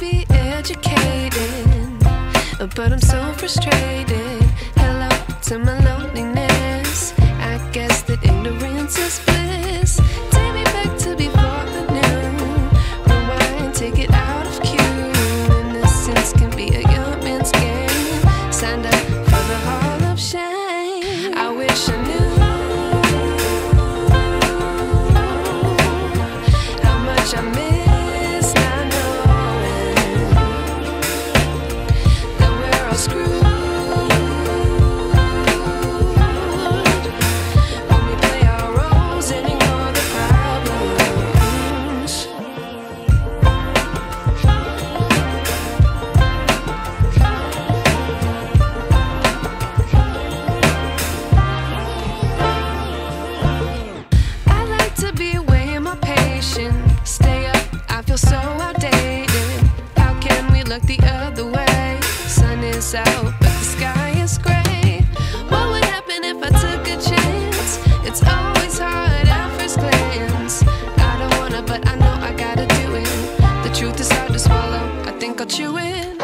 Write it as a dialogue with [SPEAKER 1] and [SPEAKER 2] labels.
[SPEAKER 1] be educated, but I'm so frustrated. Hello to my loneliness. I guess that ignorance is bliss. Take me back to before I knew. Rewind, take it out of cue. Innocence can be a young man's game. Signed up for the hall of shame. I wish I knew how much I miss not knowing that we're all screwed. Stay up, I feel so outdated. How can we look the other way? Sun is out, but the sky is gray. What would happen if I took a chance? It's always hard at first glance. I don't wanna, but I know I gotta do it. The truth is hard to swallow, I think I'll chew it.